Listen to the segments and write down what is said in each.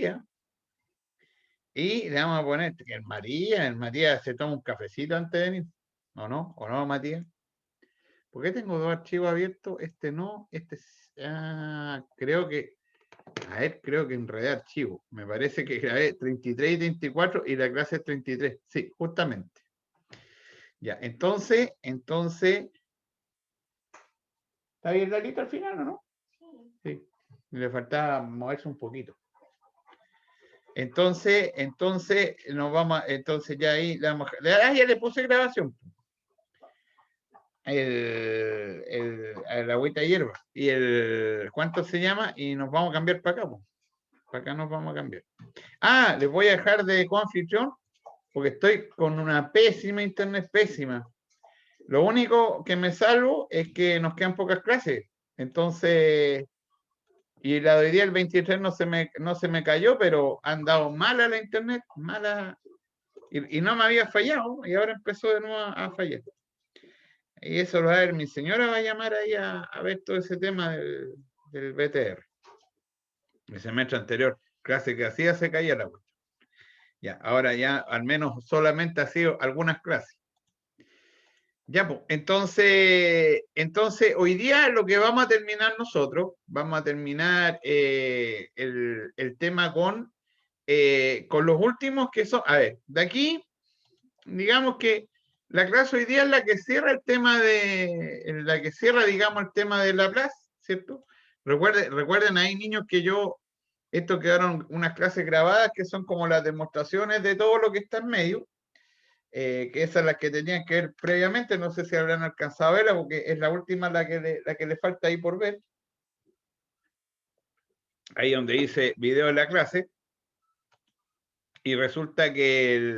Matías. Y le vamos a poner que el Matías se toma un cafecito antes de venir. ¿O no? ¿O no, Matías? ¿Por qué tengo dos archivos abiertos? Este no, este creo que, a ver, creo que enredé archivos. Me parece que grabé 33 y 34 y la clase es 33. Sí, justamente. Ya, entonces, ¿está bien la lista al final o no? Sí. Le faltaba moverse un poquito. Entonces, nos vamos, entonces ya ahí, ya le puse grabación. La agüita de hierba. Y ¿cuánto se llama? Y nos vamos a cambiar para acá, pues. Para acá nos vamos a cambiar. Ah, les voy a dejar de coanfitrión porque estoy con una pésima internet, pésima. Lo único que me salvo es que nos quedan pocas clases. Entonces, y la de hoy día, el 23, no se me cayó, pero han dado mala la internet, mala. Y no me había fallado, y ahora empezó de nuevo a fallar. Y eso lo va a ver, mi señora va a llamar ahí a ver todo ese tema del BTR. El semestre anterior, clase que hacía, se caía la cuestión. Ya, ahora ya al menos solamente ha sido algunas clases. Ya, pues, entonces hoy día lo que vamos a terminar nosotros, vamos a terminar el tema con los últimos que son, a ver, de aquí, digamos que la clase hoy día es la que cierra el tema la que cierra, digamos, el tema de Laplace, ¿cierto? Recuerden ahí, niños, que esto quedaron unas clases grabadas que son como las demostraciones de todo lo que está en medio, que esas las que tenían que ver previamente, no sé si habrán alcanzado a verla, porque es la última la que le falta ahí por ver. Ahí donde dice video de la clase, y resulta que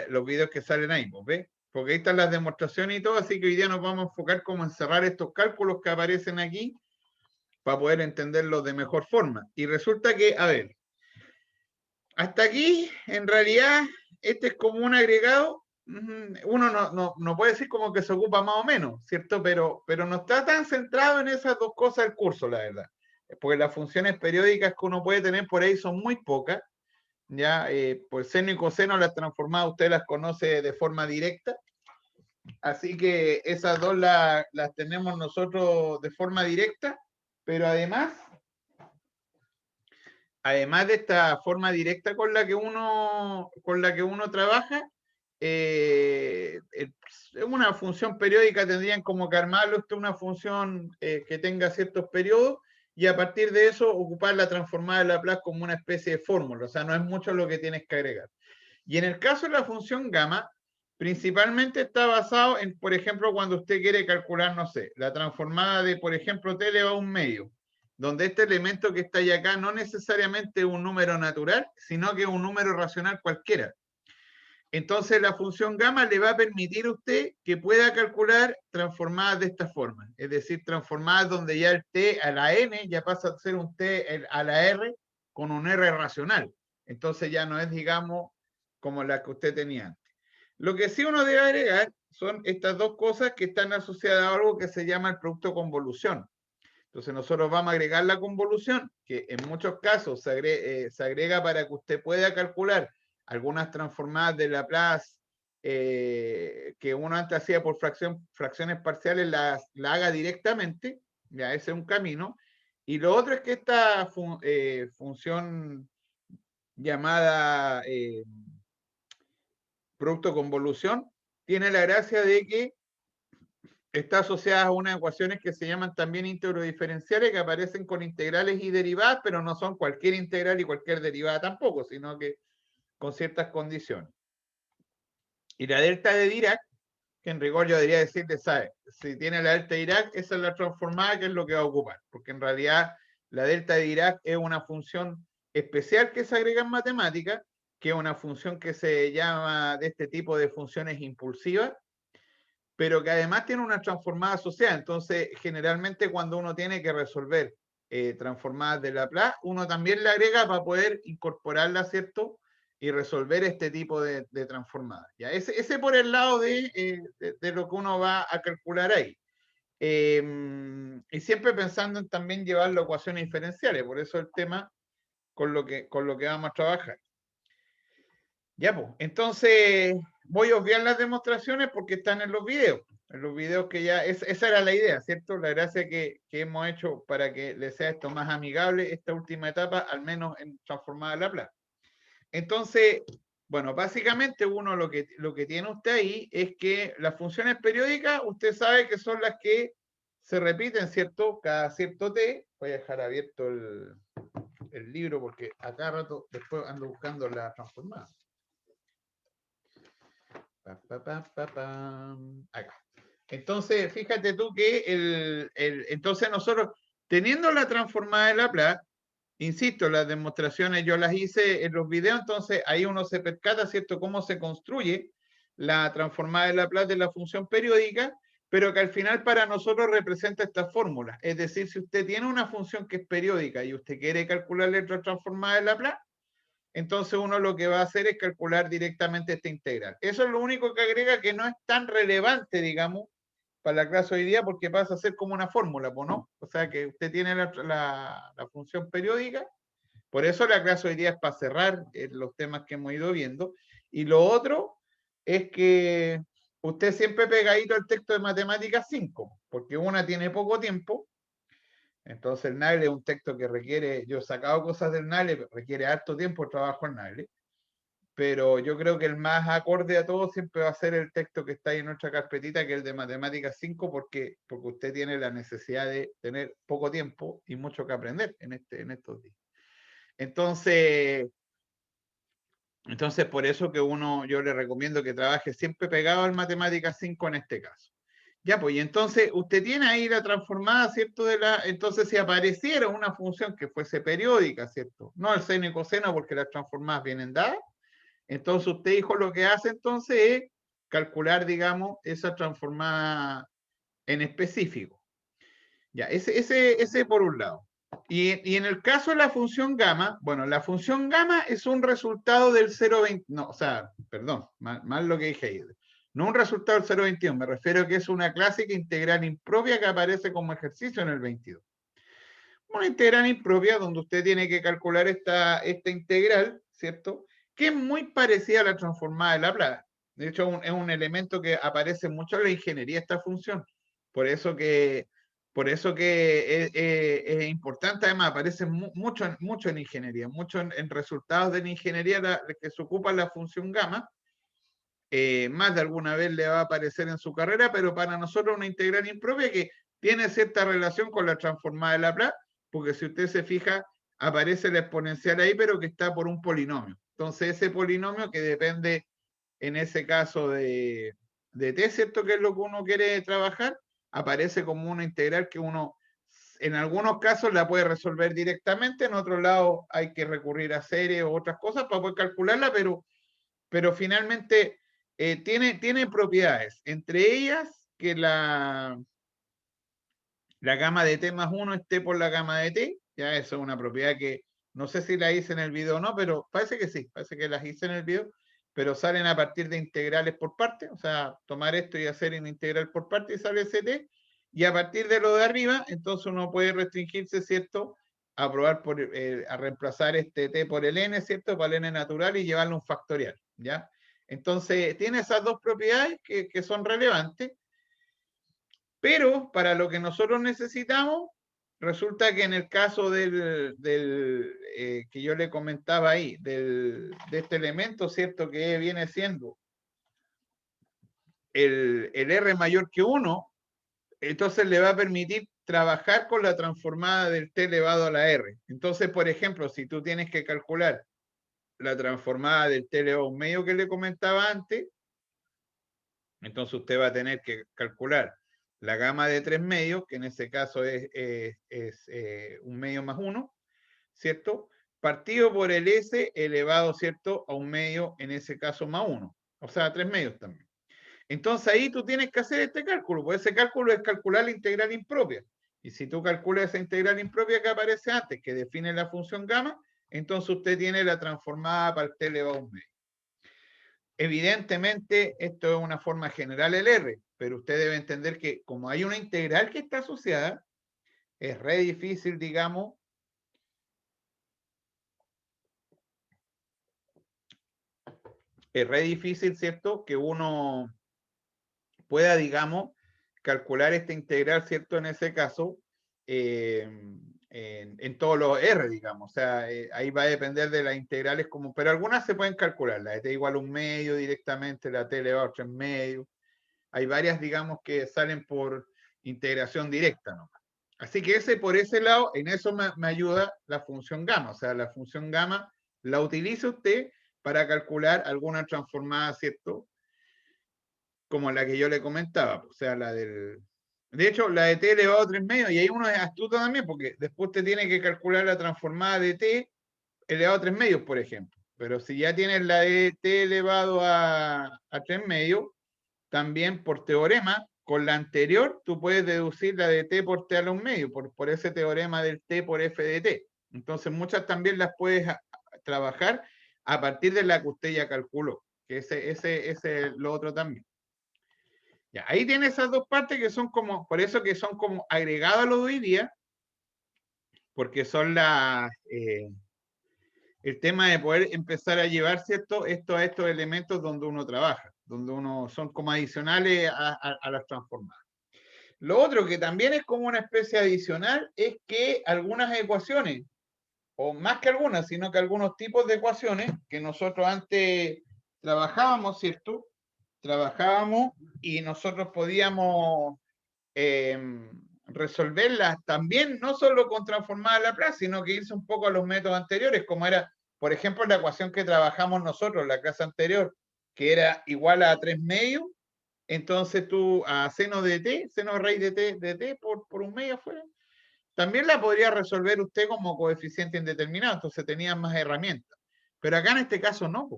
los videos que salen ahí, pues, ¿ves? Porque ahí están las demostraciones y todo, así que hoy día nos vamos a enfocar cómo encerrar estos cálculos que aparecen aquí para poder entenderlos de mejor forma. Y resulta que, a ver, hasta aquí, en realidad, este es como un agregado. Uno no puede decir como que se ocupa más o menos, ¿cierto? Pero no está tan centrado en esas dos cosas el curso, la verdad. Porque las funciones periódicas que uno puede tener por ahí son muy pocas. Ya, pues seno y coseno, las transformadas usted las conoce de forma directa. Así que esas dos las tenemos nosotros de forma directa, pero además de esta forma directa con la que uno trabaja, una función periódica tendrían como que armarlo usted una función que tenga ciertos periodos y a partir de eso ocupar la transformada de Laplace como una especie de fórmula, o sea, no es mucho lo que tienes que agregar. Y en el caso de la función gamma, principalmente está basado en, por ejemplo, cuando usted quiere calcular, no sé, la transformada de, por ejemplo, t elevado a un medio, donde este elemento que está ahí acá no necesariamente es un número natural, sino que es un número racional cualquiera. Entonces la función gamma le va a permitir a usted que pueda calcular transformadas de esta forma, es decir, transformadas donde ya el t a la n ya pasa a ser un t a la r con un r racional. Entonces ya no es, digamos, como la que usted tenía antes. Lo que sí uno debe agregar son estas dos cosas que están asociadas a algo que se llama el producto convolución. Entonces nosotros vamos a agregar la convolución, que en muchos casos se agrega para que usted pueda calcular algunas transformadas de Laplace que uno antes hacía por fracciones parciales, la haga directamente, ya ese es un camino. Y lo otro es que esta función llamada producto convolución tiene la gracia de que está asociada a unas ecuaciones que se llaman también íntegro-diferenciales, que aparecen con integrales y derivadas, pero no son cualquier integral y cualquier derivada tampoco, sino que con ciertas condiciones. Y la delta de Dirac, que en rigor yo debería decirte, ¿sabe? Si tiene la delta de Dirac, esa es la transformada, que es lo que va a ocupar, porque en realidad la delta de Dirac es una función especial que se agrega en matemática, que es una función que se llama de este tipo de funciones impulsivas, pero que además tiene una transformada asociada. Entonces, generalmente cuando uno tiene que resolver transformadas de Laplace, uno también le agrega para poder incorporarla, ¿cierto? Y resolver este tipo de transformadas. ¿Ya? Ese por el lado de lo que uno va a calcular ahí. Y siempre pensando en también llevarlo a ecuaciones diferenciales, por eso el tema con lo que vamos a trabajar. Ya, pues, entonces voy a obviar las demostraciones porque están en los videos. En los videos que ya, esa era la idea, ¿cierto? La gracia que hemos hecho para que les sea esto más amigable, esta última etapa, al menos en transformada Laplace. Entonces, bueno, básicamente uno lo que tiene usted ahí es que las funciones periódicas, usted sabe que son las que se repiten, ¿cierto? Cada cierto t. Voy a dejar abierto el libro porque a cada rato después ando buscando la transformada. Acá. Entonces, fíjate tú que entonces nosotros, teniendo la transformada de Laplace, insisto, las demostraciones yo las hice en los videos, entonces ahí uno se percata, ¿cierto?, cómo se construye la transformada de Laplace de la función periódica, pero que al final para nosotros representa esta fórmula. Es decir, si usted tiene una función que es periódica y usted quiere calcularle la transformada de Laplace, entonces uno lo que va a hacer es calcular directamente esta integral. Eso es lo único que agrega que no es tan relevante, digamos, para la clase hoy día, porque pasa a ser como una fórmula, ¿no? O sea que usted tiene la función periódica, por eso la clase hoy día es para cerrar los temas que hemos ido viendo. Y lo otro es que usted siempre pegadito al texto de Matemáticas 5, porque una tiene poco tiempo. Entonces el Nagle es un texto que requiere, yo he sacado cosas del Nagle, requiere harto tiempo el trabajo en Nagle, pero yo creo que el más acorde a todo siempre va a ser el texto que está ahí en nuestra carpetita, que es el de Matemáticas 5, porque usted tiene la necesidad de tener poco tiempo y mucho que aprender en estos días. Entonces, por eso que yo le recomiendo que trabaje siempre pegado al Matemáticas 5 en este caso. Ya, pues, y entonces usted tiene ahí la transformada, ¿cierto? Entonces, si apareciera una función que fuese periódica, ¿cierto? No el seno y coseno, porque las transformadas vienen dadas. Entonces, usted, hijo, lo que hace entonces es calcular, digamos, esa transformada en específico. Ya, ese por un lado. Y en el caso de la función gamma, bueno, la función gamma es un resultado del 0,20, no, o sea, perdón, mal lo que dije ahí. No un resultado del 0,21, me refiero a que es una clásica integral impropia que aparece como ejercicio en el 22. Una integral impropia donde usted tiene que calcular esta integral, ¿cierto? Que es muy parecida a la transformada de Laplace. De hecho, es un elemento que aparece mucho en la ingeniería esta función. Por eso que es importante, además, aparece mucho en ingeniería, mucho en resultados de la ingeniería que se ocupa la función gamma. Más de alguna vez le va a aparecer en su carrera, pero para nosotros una integral impropia que tiene cierta relación con la transformada de Laplace, porque si usted se fija, aparece la exponencial ahí, pero que está por un polinomio. Entonces, ese polinomio que depende, en ese caso, de t, ¿cierto? Que es lo que uno quiere trabajar, aparece como una integral que uno, en algunos casos, la puede resolver directamente, en otros lados hay que recurrir a series o otras cosas para poder calcularla, pero finalmente tiene propiedades, entre ellas que la gama de t más 1 esté por la gama de t, ya eso es una propiedad que no sé si la hice en el video o no, pero parece que sí, parece que las hice en el video, pero salen a partir de integrales por parte, o sea, tomar esto y hacer una integral por parte y sale ese t, y a partir de lo de arriba, entonces uno puede restringirse, ¿cierto?, a probar a reemplazar este t por el n, ¿cierto?, para el n natural y llevarle un factorial, ¿ya? Entonces, tiene esas dos propiedades que son relevantes, pero para lo que nosotros necesitamos, resulta que en el caso que yo le comentaba ahí, de este elemento, ¿cierto?, que viene siendo el R mayor que 1, entonces le va a permitir trabajar con la transformada del t elevado a la R. Entonces, por ejemplo, si tú tienes que calcular la transformada del t elevado a un medio que le comentaba antes, entonces usted va a tener que calcular la gama de 3 medios, que en ese caso es un medio más 1, ¿cierto? Partido por el S elevado, ¿cierto?, a un medio, en ese caso más 1. O sea, 3 medios también. Entonces ahí tú tienes que hacer este cálculo, pues ese cálculo es calcular la integral impropia. Y si tú calculas esa integral impropia que aparece antes, que define la función gamma, entonces usted tiene la transformada para el t elevado a un medio. evidentemente, esto es una forma general el R, pero usted debe entender que como hay una integral que está asociada, es re difícil, digamos, ¿cierto? Que uno pueda, digamos, calcular esta integral, ¿cierto? En ese caso, en todos los R, digamos. O sea, ahí va a depender de las integrales, como, pero algunas se pueden calcular. La de t igual a 1/2 directamente, la t elevado a 3/2. Hay varias, digamos, que salen por integración directa, ¿no? Así que por ese lado, en eso me ayuda la función gamma. O sea, la función gamma la utiliza usted para calcular alguna transformada, ¿cierto? Como la que yo le comentaba, o sea, la del... De hecho, la de t elevado a 3/2, y ahí uno es astuto también, porque después te tiene que calcular la transformada de t elevado a 3/2, por ejemplo. Pero si ya tienes la de t elevado a 3/2, también por teorema, con la anterior, tú puedes deducir la de t por t a la 1/2, por ese teorema del t por f de t. Entonces, muchas también las puedes trabajar a partir de la que usted ya calculó, que ese es lo otro también. Ya, ahí tiene esas dos partes que son como, por eso que son como agregados a lo de hoy día, porque son el tema de poder empezar a llevar, ¿cierto? Esto a estos elementos donde uno trabaja, donde uno son como adicionales a las transformadas. Lo otro que también es como una especie adicional es que algunas ecuaciones, o más que algunas, sino que algunos tipos de ecuaciones que nosotros antes trabajábamos, ¿cierto? Trabajábamos y nosotros podíamos resolverlas también, no solo con transformada a Laplace, sino que irse un poco a los métodos anteriores, como era, por ejemplo, la ecuación que trabajamos nosotros en la clase anterior, que era igual a 3/2, entonces tú a seno de t, seno raíz de t por 1/2 afuera, también la podría resolver usted como coeficiente indeterminado, entonces tenía más herramientas. Pero acá en este caso no.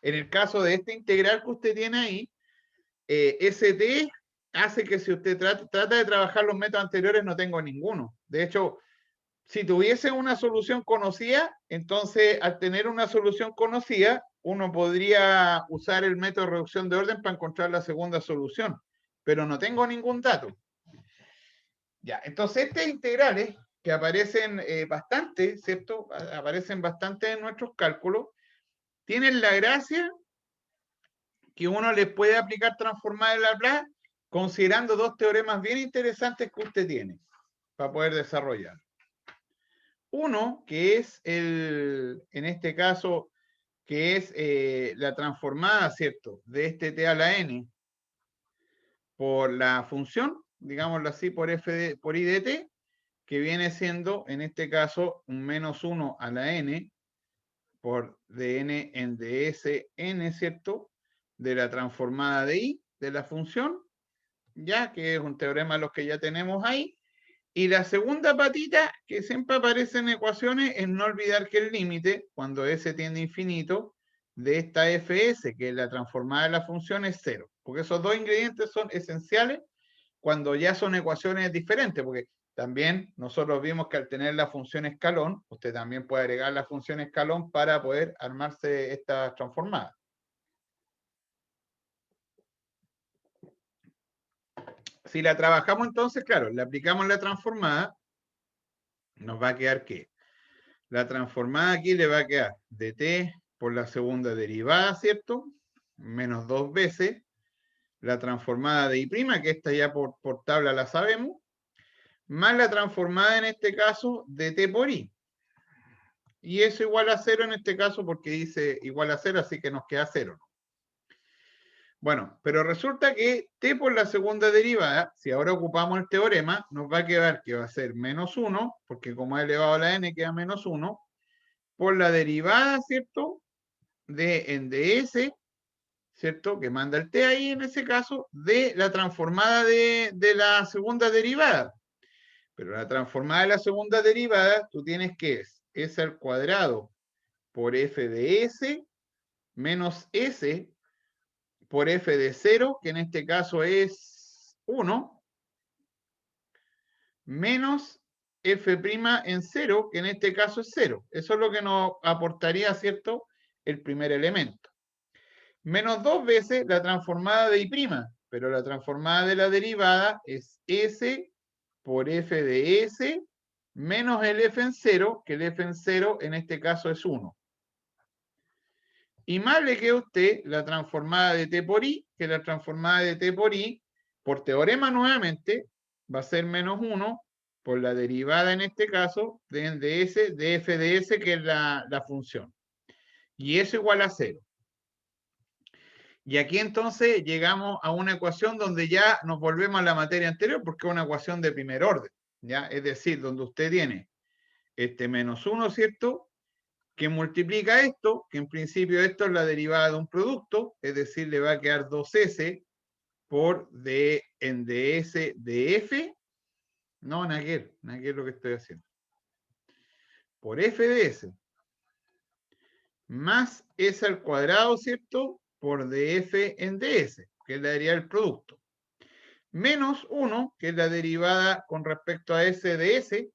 En el caso de esta integral que usted tiene ahí, ST hace que si usted trata de trabajar los métodos anteriores, no tengo ninguno. De hecho, si tuviese una solución conocida, entonces al tener una solución conocida, uno podría usar el método de reducción de orden para encontrar la segunda solución, pero no tengo ningún dato. Ya, entonces estas integrales que aparecen bastante, ¿cierto? Aparecen bastante en nuestros cálculos, tienen la gracia que uno les puede aplicar transformada en Laplace considerando dos teoremas bien interesantes que usted tiene para poder desarrollar. Uno, que es en este caso, que es la transformada, ¿cierto?, de este t a la n por la función, digámoslo así, por i de t, que viene siendo, en este caso, un -1 a la n por dn en ds n, ¿cierto?, de la transformada de i, de la función, ya que es un teorema de los que ya tenemos ahí. Y la segunda patita, que siempre aparece en ecuaciones, es no olvidar que el límite, cuando s tiende a infinito, de esta fs, que es la transformada de la función, es 0. Porque esos dos ingredientes son esenciales cuando ya son ecuaciones diferentes, porque también nosotros vimos que al tener la función escalón, usted también puede agregar la función escalón para poder armarse esta transformada. Si la trabajamos entonces, claro, le aplicamos la transformada, nos va a quedar ¿qué? La transformada aquí le va a quedar dt por la segunda derivada, ¿cierto? Menos 2 veces la transformada de i', que esta ya por tabla la sabemos, más la transformada en este caso de t por i. Y eso igual a 0 en este caso porque dice igual a 0, así que nos queda 0. Bueno, pero resulta que t por la segunda derivada, si ahora ocupamos el teorema, nos va a quedar que va a ser -1, porque como es elevado a la n queda -1, por la derivada, ¿cierto?, de en ds, ¿cierto?, que manda el t ahí en ese caso, de la transformada de la segunda derivada. Pero la transformada de la segunda derivada, tú tienes que es s al cuadrado por f de s menos s por f de 0, que en este caso es 1, menos f' en 0, que en este caso es 0. Eso es lo que nos aportaría, ¿cierto?, el primer elemento. menos 2 veces la transformada de I', pero la transformada de la derivada es S por F de S menos el F en 0, que el F en 0 en este caso es 1. Y más le queda a usted la transformada de T por I, que la transformada de T por I, por teorema nuevamente, va a ser menos 1 por la derivada en este caso de S, de F de S, que es la función. Y eso igual a 0. Y aquí entonces llegamos a una ecuación donde ya nos volvemos a la materia anterior, porque es una ecuación de primer orden, ¿ya? Es decir, donde usted tiene este menos 1, ¿cierto?, que multiplica esto, que en principio esto es la derivada de un producto, es decir, le va a quedar 2S por D en ds de F, no, nada que es lo que estoy haciendo, por F de S, más S al cuadrado, ¿cierto?, por df en ds, que es la derivada del producto, menos 1, que es la derivada con respecto a S de S,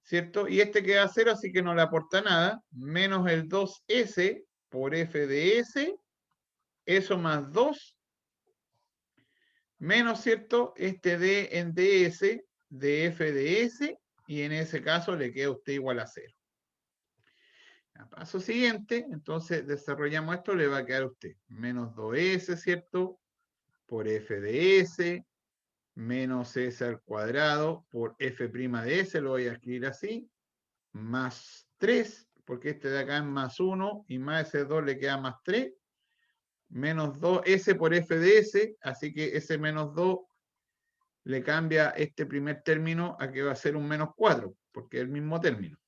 ¿cierto? Y este queda 0, así que no le aporta nada, menos el 2S por F de S, eso más 2, menos, ¿cierto?, este D en ds de F de S, y en ese caso le queda a usted igual a 0. A paso siguiente, entonces desarrollamos esto, le va a quedar a usted menos 2S, ¿cierto?, por F de S, menos S al cuadrado por F' de S, lo voy a escribir así, más 3, porque este de acá es más 1, y más ese 2 le queda más 3, menos 2S por F de S, así que ese menos 2 le cambia este primer término a que va a ser un menos 4, porque es el mismo término.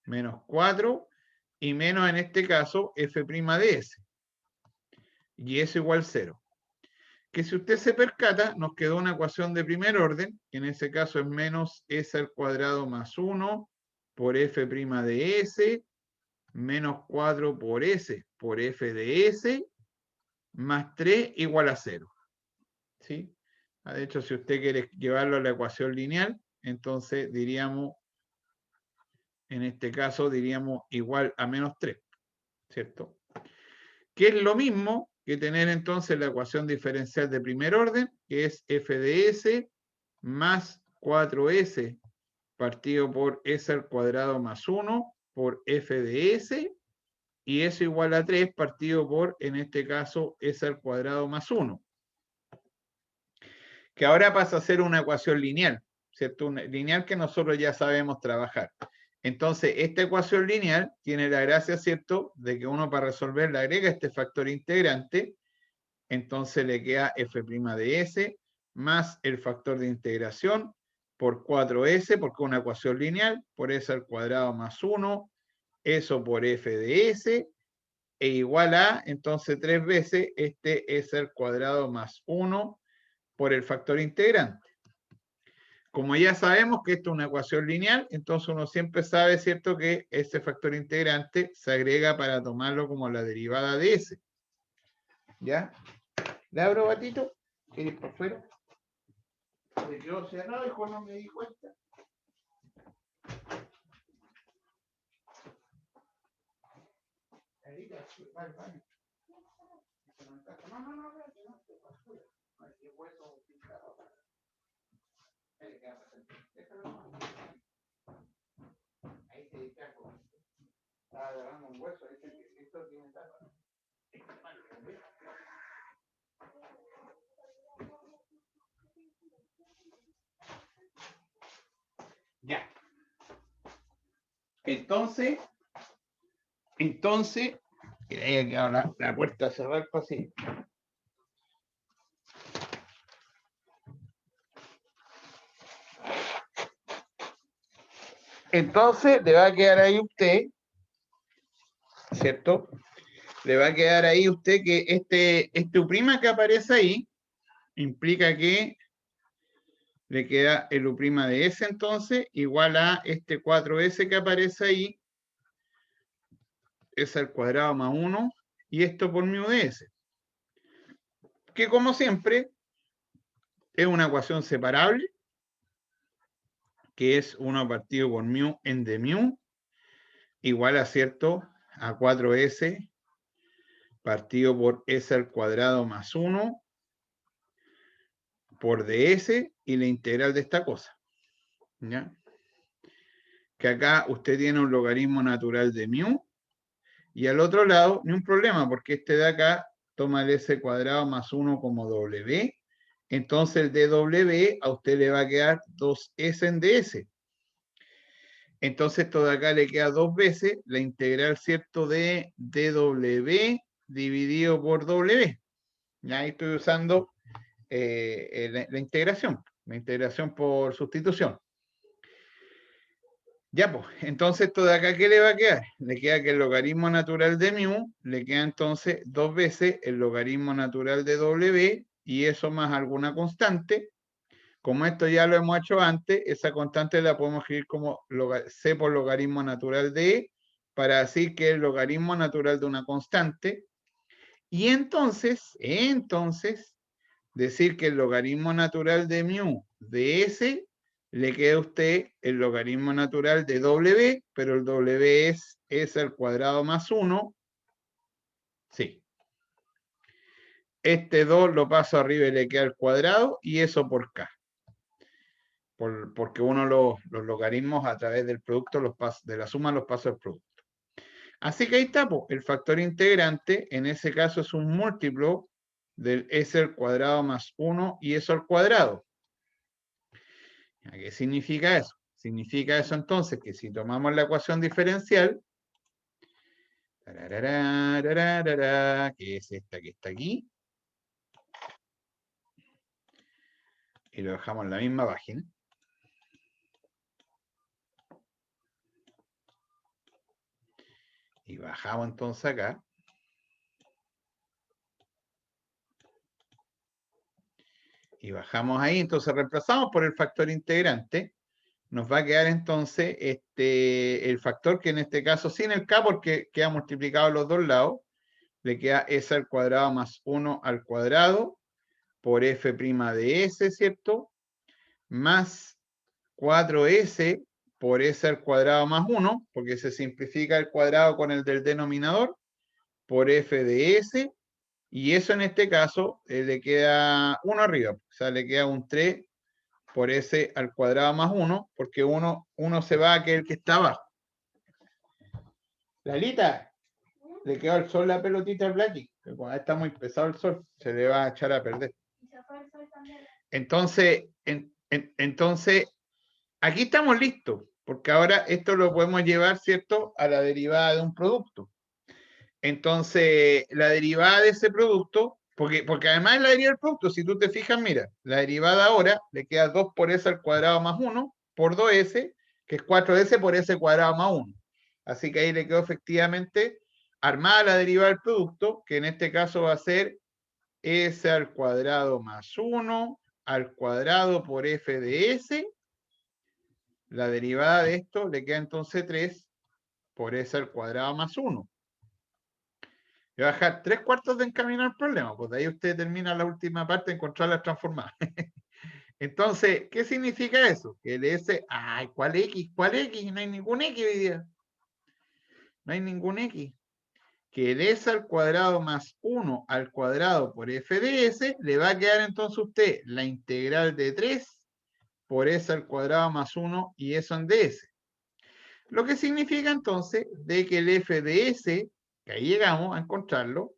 Menos 4, y menos en este caso F' de S. Y eso igual 0. Que si usted se percata, nos quedó una ecuación de primer orden, que en ese caso es menos S al cuadrado más 1 por F' de S, menos 4 por S por F de S, más 3 igual a 0. ¿Sí? De hecho, si usted quiere llevarlo a la ecuación lineal, entonces diríamos, en este caso, diríamos igual a menos 3, ¿cierto? Que es lo mismo que tener entonces la ecuación diferencial de primer orden, que es F de S más 4S partido por S al cuadrado más 1 por F de S, y eso igual a 3 partido por, en este caso, S al cuadrado más 1. Que ahora pasa a ser una ecuación lineal, ¿cierto? Una lineal que nosotros ya sabemos trabajar. Entonces, esta ecuación lineal tiene la gracia, ¿cierto?, de que uno para resolver le agrega este factor integrante, entonces le queda F' de S más el factor de integración por 4S, porque es una ecuación lineal, por S al cuadrado más 1, eso por F de S, e igual a, entonces, 3 veces este S al cuadrado más 1 por el factor integrante. Como ya sabemos que esto es una ecuación lineal, entonces uno siempre sabe, ¿cierto?, que ese factor integrante se agrega para tomarlo como la derivada de S. ¿Ya? ¿Le abro, Batito? ¿Quieres por fuera? Se quedó cerrado, hijo, no me di cuenta. Ahí se distrajo. Estaba agarrando un hueso, esto tiene tapa. Ya. Entonces, que haya quedado la puerta cerrada así. Entonces, le va a quedar ahí usted, ¿cierto? Le va a quedar ahí usted que este U' que aparece ahí implica que le queda el U' de S entonces igual a este 4S que aparece ahí, S al cuadrado más 1, y esto por mu de S. Que como siempre es una ecuación separable, que es 1 partido por mu en de mu, igual a, ¿cierto?, a 4S partido por S al cuadrado más 1 por ds y la integral de esta cosa. ¿Ya? Que acá usted tiene un logaritmo natural de mu y al otro lado ni un problema porque este de acá toma el s cuadrado más 1 como w. Entonces el dw a usted le va a quedar 2s en ds. Entonces esto de acá le queda 2 veces la integral, ¿cierto?, de dw dividido por w. Ya ahí estoy usando la integración por sustitución. Ya, pues, entonces esto de acá, ¿qué le va a quedar? Le queda que el logaritmo natural de mu le queda entonces 2 veces el logaritmo natural de w y eso más alguna constante. Como esto ya lo hemos hecho antes, esa constante la podemos escribir como c por logaritmo natural de e, para decir que es el logaritmo natural de una constante. Y entonces, decir que el logaritmo natural de mu de s le queda a usted el logaritmo natural de w, pero el w es s al cuadrado más 1. Sí. Este 2 lo paso arriba y le queda al cuadrado, y eso por k. Porque uno los logaritmos a través del producto, de la suma los pasa al producto. Así que ahí está, pues, el factor integrante, en ese caso es un múltiplo del s al cuadrado más 1 y eso al cuadrado. ¿Qué significa eso? Significa eso entonces que si tomamos la ecuación diferencial, que es esta que está aquí, y lo dejamos en la misma página, y bajamos entonces acá, y bajamos ahí, entonces reemplazamos por el factor integrante, nos va a quedar entonces el factor que en este caso sin el k porque queda multiplicado a los dos lados, le queda s al cuadrado más 1 al cuadrado por f' de s, ¿cierto? Más 4s por s al cuadrado más 1, porque se simplifica el cuadrado con el del denominador, por f de s, y eso en este caso le queda 1 arriba, o sea, le queda un 3 por s al cuadrado más 1, porque uno se va a que el que está abajo. Lalita, le quedó al sol la pelotita al Blacky, que cuando está muy pesado el sol, se le va a echar a perder. Entonces, entonces, aquí estamos listos, porque ahora esto lo podemos llevar, ¿cierto?, a la derivada de un producto. Entonces, la derivada de ese producto, porque además es la derivada del producto, si tú te fijas, mira, la derivada ahora le queda 2 por s al cuadrado más 1 por 2s, que es 4s por s cuadrado más 1. Así que ahí le quedó efectivamente armada la derivada del producto, que en este caso va a ser s al cuadrado más 1 al cuadrado por f de s. La derivada de esto le queda entonces 3 por s al cuadrado más 1. Le va a dejar 3/4 de encaminar el problema, pues de ahí usted termina la última parte de encontrar las transformadas. Entonces, ¿qué significa eso? Que el S, ay, ¿cuál X? ¿Cuál X? No hay ningún X hoy día. No hay ningún X. Que el S al cuadrado más 1 al cuadrado por f de s, le va a quedar entonces a usted la integral de 3 por s al cuadrado más 1 y eso en ds. Lo que significa entonces de que el f de s, que ahí llegamos a encontrarlo,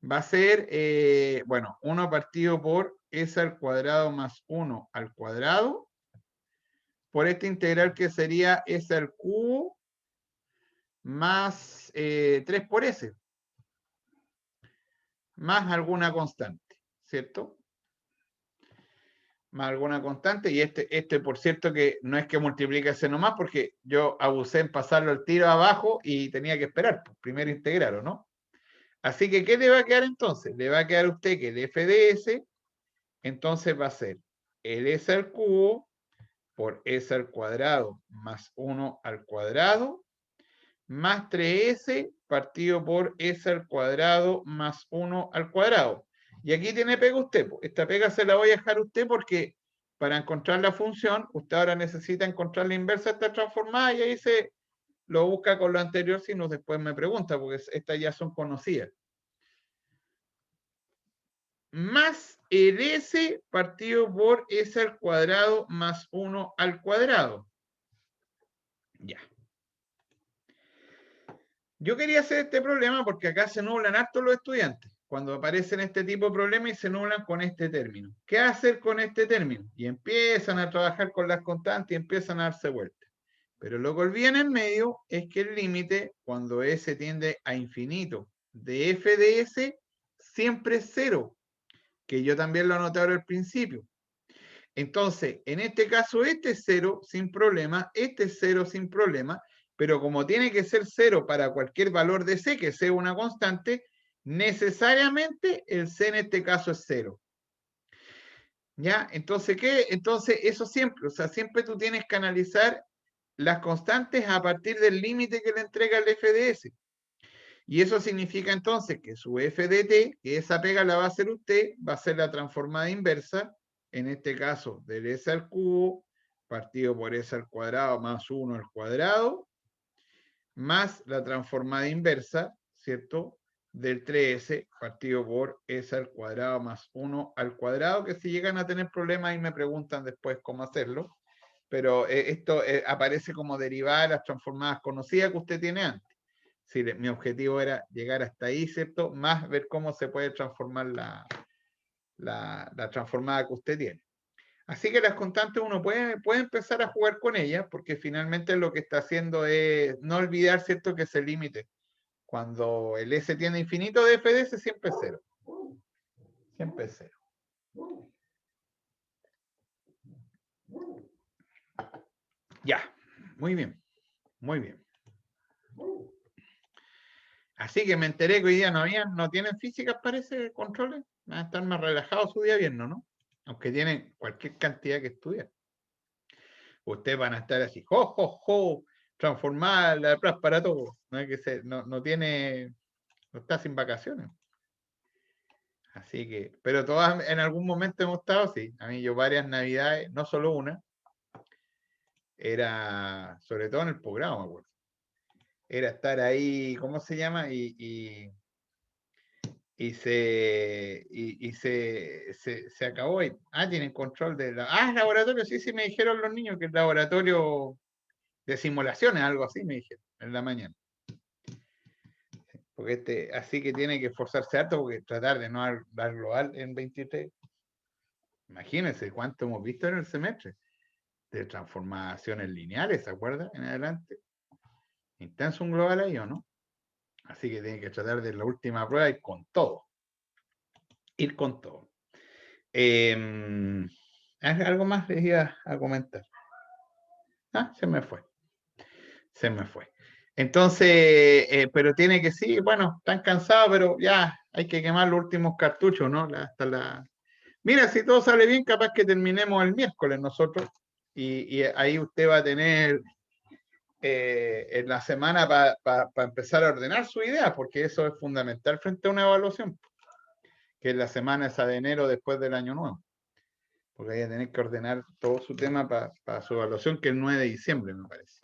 va a ser, bueno, 1 partido por s al cuadrado más 1 al cuadrado, por esta integral que sería s al cubo más 3 por s, más alguna constante, ¿cierto? Más alguna constante, y este por cierto que no es que multiplique ese nomás, porque yo abusé en pasarlo al tiro abajo y tenía que esperar, pues, primero integrar, ¿o no? Así que, ¿qué le va a quedar entonces? Le va a quedar a usted que el f de s, entonces va a ser el s al cubo por s al cuadrado más 1 al cuadrado, más 3s partido por s al cuadrado más 1 al cuadrado. Y aquí tiene pega usted. Esta pega se la voy a dejar a usted porque para encontrar la función, usted ahora necesita encontrar la inversa de esta transformada y ahí se lo busca con lo anterior, si no después me pregunta, porque estas ya son conocidas. más el S partido por S al cuadrado más 1 al cuadrado. Ya. Yo quería hacer este problema porque acá se nublan harto los estudiantes cuando aparecen este tipo de problemas y se nublan con este término. ¿Qué hacer con este término? Y empiezan a trabajar con las constantes y empiezan a darse vueltas. Pero lo que olvidan en medio es que el límite, cuando S tiende a infinito de f de S, siempre es cero, que yo también lo anoté ahora al principio. Entonces, en este caso, este es cero sin problema, este es cero sin problema, pero como tiene que ser cero para cualquier valor de C, que sea una constante, necesariamente el C en este caso es cero. ¿Ya? Entonces, ¿qué? Entonces, eso siempre, o sea, siempre tú tienes que analizar las constantes a partir del límite que le entrega el f de S. Y eso significa entonces que su f de t, que esa pega la va a hacer usted, va a ser la transformada inversa, en este caso del s al cubo, partido por s al cuadrado más 1 al cuadrado, más la transformada inversa, ¿cierto? Del 3s partido por s al cuadrado más 1 al cuadrado, que si llegan a tener problemas y me preguntan después cómo hacerlo, pero esto aparece como derivada de las transformadas conocidas que usted tiene antes. Sí, mi objetivo era llegar hasta ahí, ¿cierto? Más ver cómo se puede transformar la transformada que usted tiene. Así que las constantes uno puede empezar a jugar con ellas, porque finalmente lo que está haciendo es no olvidar, ¿cierto?, que ese límite, cuando el S tiene infinito de f de S, siempre es cero. Siempre es cero. Ya, muy bien, muy bien. Así que me enteré que hoy día no tienen físicas, parece, controles. Van a estar más relajados su día viernes, ¿no? Aunque tienen cualquier cantidad que estudiar. Ustedes van a estar así, jo, jo, jo, transformada la plaza para todo. No hay que ser, no tiene, no está sin vacaciones. Así que, pero todas en algún momento hemos estado, sí. A mí yo varias navidades, no solo una, era, sobre todo en el programa, me acuerdo. Era estar ahí, ¿cómo se llama? Y se acabó. Tienen control de la. Laboratorio, sí, me dijeron los niños que el laboratorio de simulaciones, algo así, me dijeron, en la mañana. Porque así que tiene que esforzarse harto porque tratar de no dar global en 23. Imagínense cuánto hemos visto en el semestre de transformaciones lineales, ¿se acuerdan? En adelante. Intenso un global ahí, ¿o no? Así que tiene que tratar de la última prueba ir con todo. Ir con todo. Algo más les iba a comentar. Se me fue. Se me fue. Entonces, pero tiene que sí, bueno, están cansados, pero ya hay que quemar los últimos cartuchos, ¿no? Mira, si todo sale bien, capaz que terminemos el miércoles nosotros y ahí usted va a tener en la semana para empezar a ordenar su idea, porque eso es fundamental frente a una evaluación, que es la semana esa de enero después del año nuevo. Porque hay que tener que ordenar todo su tema para su evaluación, que es el 9 de diciembre, me parece.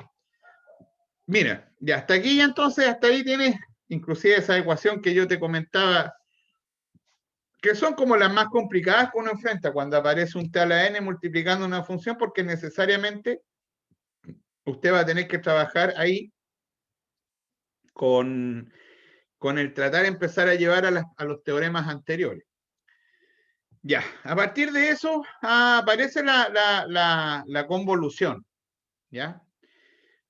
Mira, ya hasta aquí, ya entonces, hasta ahí tienes inclusive esa ecuación que yo te comentaba, que son como las más complicadas que uno enfrenta cuando aparece un t a la n multiplicando una función, porque necesariamente usted va a tener que trabajar ahí con el tratar de empezar a llevar a los teoremas anteriores. Ya, a partir de eso aparece la convolución, ¿ya?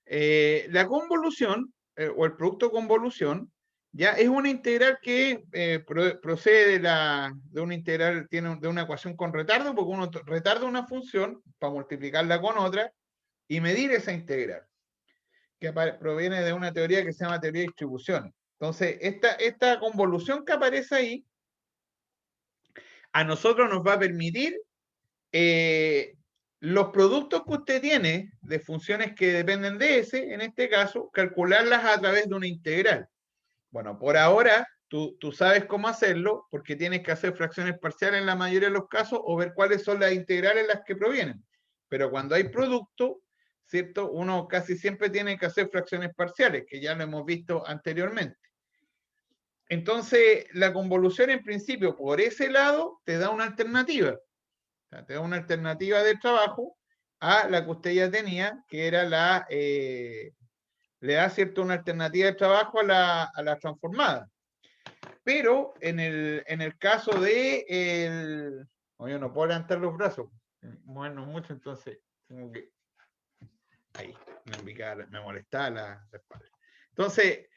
La convolución, o el producto convolución, ya es una integral que procede de una integral, de una ecuación con retardo, porque uno retarda una función para multiplicarla con otra y medir esa integral, que proviene de una teoría que se llama teoría de distribuciones. Entonces, esta convolución que aparece ahí, a nosotros nos va a permitir los productos que usted tiene de funciones que dependen de S, en este caso, calcularlas a través de una integral. Bueno, por ahora tú sabes cómo hacerlo porque tienes que hacer fracciones parciales en la mayoría de los casos o ver cuáles son las integrales las que provienen. Pero cuando hay producto, ¿cierto? Uno casi siempre tiene que hacer fracciones parciales, que ya lo hemos visto anteriormente. entonces, la convolución en principio, por ese lado, te da una alternativa. O sea, te da una alternativa de trabajo a la que usted ya tenía, que era le da cierto una alternativa de trabajo a la transformada. Pero en el caso de yo no puedo levantar los brazos, bueno, mucho, entonces tengo que ahí, me molestaba la espalda. Entonces,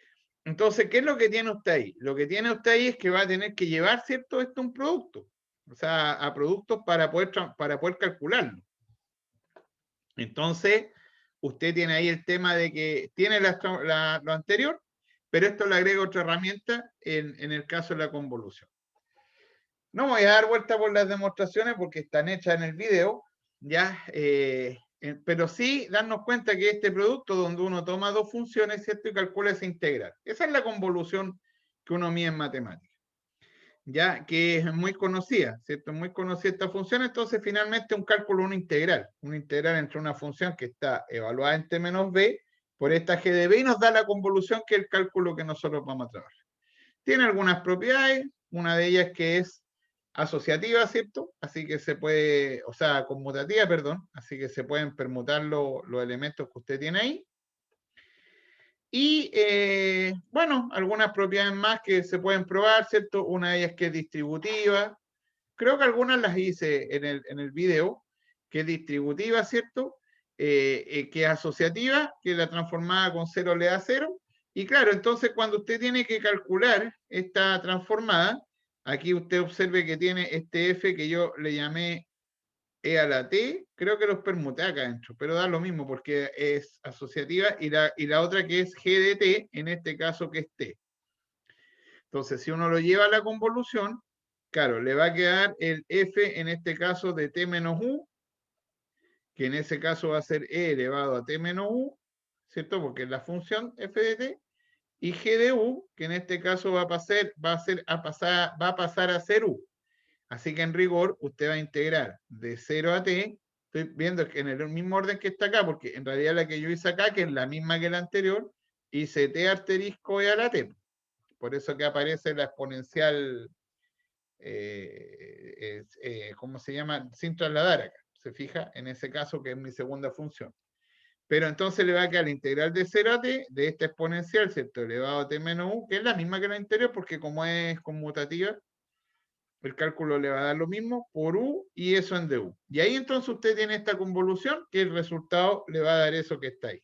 ¿qué es lo que tiene usted ahí? Lo que tiene usted ahí es que va a tener que llevar, ¿cierto?, esto a un producto, o sea, a productos para poder calcularlo. Entonces, usted tiene ahí el tema de que tiene lo anterior, pero esto le agrega otra herramienta en el caso de la convolución. No voy a dar vuelta por las demostraciones porque están hechas en el video, ya, pero sí darnos cuenta que este producto donde uno toma dos funciones, ¿cierto?, y calcula esa integral. Esa es la convolución que uno mide en matemáticas, ya, que es muy conocida, ¿cierto? Muy conocida esta función, entonces finalmente un cálculo, una integral entre una función que está evaluada en t menos b por esta g de b y nos da la convolución, que es el cálculo que nosotros vamos a trabajar. Tiene algunas propiedades, una de ellas que es asociativa, ¿cierto? Así que se puede, o sea, conmutativa, perdón, así que se pueden permutar los elementos que usted tiene ahí. Y, bueno, algunas propiedades más que se pueden probar, ¿cierto? Una de ellas que es distributiva. Creo que algunas las hice en el video, que es distributiva, ¿cierto? Que es asociativa, que la transformada con 0 le da 0. Y claro, entonces cuando usted tiene que calcular esta transformada, aquí usted observe que tiene este f que yo le llamé e a la t, creo que los permuté acá adentro, pero da lo mismo porque es asociativa, y la otra que es g de t, en este caso que es t. Entonces, si uno lo lleva a la convolución, claro, le va a quedar el f en este caso de t menos u, que en ese caso va a ser e elevado a t menos u, ¿cierto? Porque es la función f de t, y g de u, que en este caso va a pasar a ser u. Así que en rigor usted va a integrar de 0 a t, estoy viendo que en el mismo orden que está acá, porque en realidad la que yo hice acá, que es la misma que la anterior, hice t asterisco e a la t. Por eso que aparece la exponencial, ¿cómo se llama? Sin trasladar acá. Se fija, en ese caso que es mi segunda función. Pero entonces le va a quedar la integral de 0 a t de esta exponencial, ¿cierto? Elevado a t menos u, que es la misma que la anterior, porque como es conmutativa, el cálculo le va a dar lo mismo por u y eso en du. Y ahí entonces usted tiene esta convolución, que el resultado le va a dar eso que está ahí.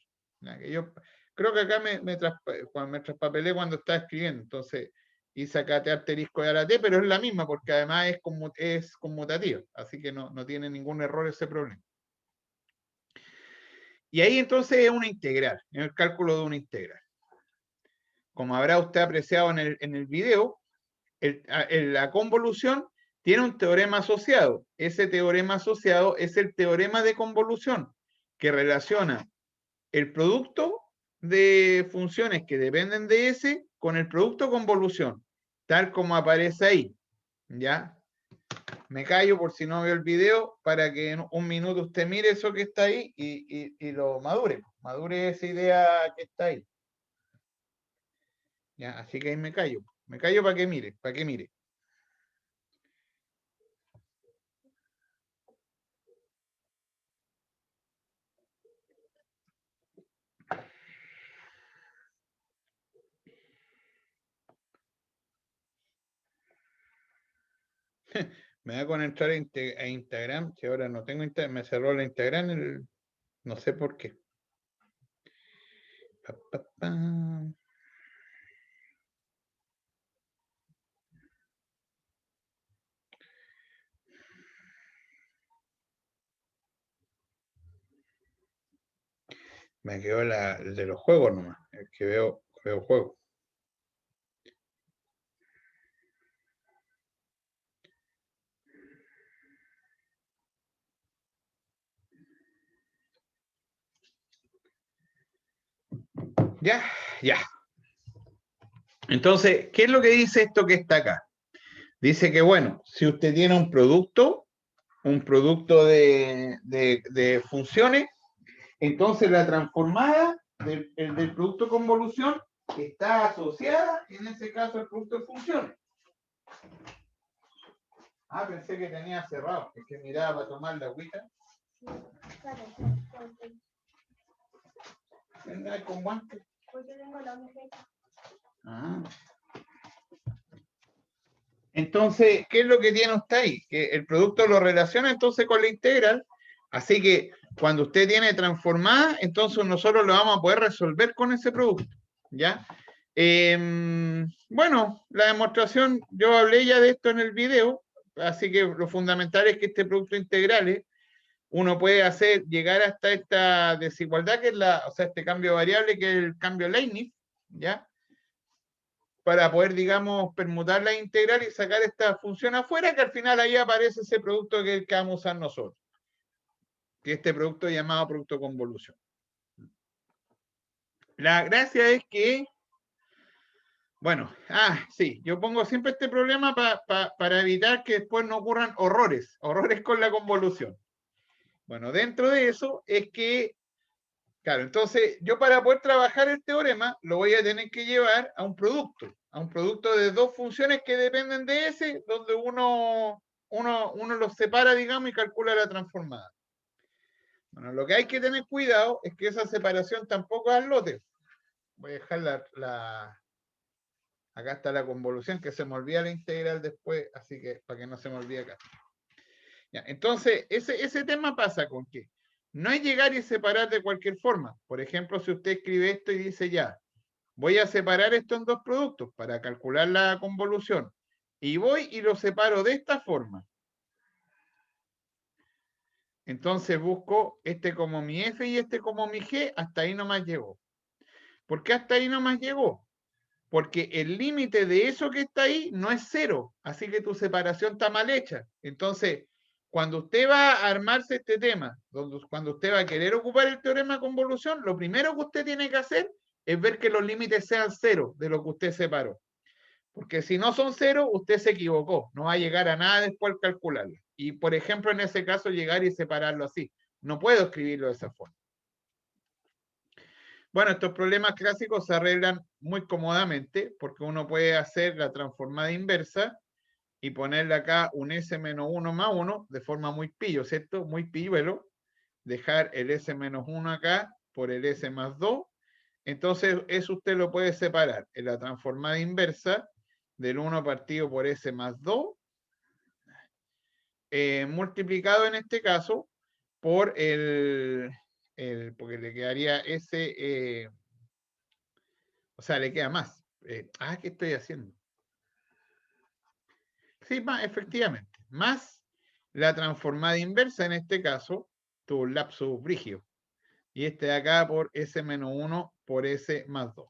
Que yo creo que acá me traspapelé cuando estaba escribiendo, entonces hice acá t asterisco y a la t, pero es la misma porque además es conmutativa, así que no tiene ningún error ese problema. Y ahí entonces es una integral, en el cálculo de una integral. Como habrá usted apreciado en el video, la convolución tiene un teorema asociado. Ese teorema asociado es el teorema de convolución, que relaciona el producto de funciones que dependen de S con el producto convolución, tal como aparece ahí. ¿Ya? Me callo por si no veo el video, para que en un minuto usted mire eso que está ahí y lo madure. Madure esa idea que está ahí. ¿Ya? Así que ahí me callo. Me callo para que mire, Me da con entrar a Instagram, si ahora no tengo Instagram, me cerró la Instagram, no sé por qué. Pa, pa, pa. Me quedó el de los juegos nomás, el que veo juegos. Ya. Entonces, ¿qué es lo que dice esto que está acá? Dice que, bueno, si usted tiene un producto de funciones, entonces la transformada del producto convolución que está asociada, en ese caso, al producto de funciones. Ah, pensé que tenía cerrado, es que miraba para tomar la agüita. ¿Vendrá con guantes? Pues yo tengo la ojeta. Ah. Entonces, ¿qué es lo que tiene usted ahí? Que el producto lo relaciona entonces con la integral. Así que cuando usted tiene transformada, entonces nosotros lo vamos a poder resolver con ese producto. ¿Ya? Bueno, la demostración, yo hablé ya de esto en el video, así que lo fundamental es que este producto integral uno puede hacer llegar hasta esta desigualdad, que es o sea, este cambio variable, que es el cambio Leibniz, ¿ya? Para poder, digamos, permutar la integral y sacar esta función afuera, que al final ahí aparece ese producto que vamos a usar nosotros, que es este producto llamado producto convolución. La gracia es que, bueno, sí, yo pongo siempre este problema para evitar que después no ocurran horrores con la convolución. Bueno, dentro de eso es que, claro, entonces yo para poder trabajar el teorema lo voy a tener que llevar a un producto de dos funciones que dependen de ese, donde uno los separa, digamos, y calcula la transformada. Bueno, lo que hay que tener cuidado es que esa separación tampoco es al lote. Voy a dejar acá está la convolución, que se me olvida la integral después, así que para que no se me olvide acá. Ya, entonces, ese tema pasa con que no es llegar y separar de cualquier forma. Por ejemplo, si usted escribe esto y dice ya, voy a separar esto en dos productos para calcular la convolución. Y voy y lo separo de esta forma. Entonces busco este como mi F y este como mi G, hasta ahí nomás llegó. ¿Por qué hasta ahí nomás llegó? Porque el límite de eso que está ahí no es cero, así que tu separación está mal hecha. Entonces, cuando usted va a armarse este tema, cuando usted va a querer ocupar el teorema de convolución, lo primero que usted tiene que hacer es ver que los límites sean cero de lo que usted separó. Porque si no son cero, usted se equivocó, no va a llegar a nada después al calcularlo. Y, por ejemplo, en ese caso, llegar y separarlo así. No puedo escribirlo de esa forma. Bueno, estos problemas clásicos se arreglan muy cómodamente porque uno puede hacer la transformada inversa y ponerle acá un S-1 más 1 de forma muy pillo, ¿cierto? Muy pilluelo. Dejar el S-1 acá por el S más 2. Entonces, eso usted lo puede separar en la transformada inversa del 1 partido por S más 2, multiplicado en este caso por porque le quedaría S, o sea, le queda más. ¿Qué estoy haciendo? Sí, efectivamente. Más la transformada inversa, en este caso, tuvo un lapso brígido. Y este de acá por S menos 1 por S más 2.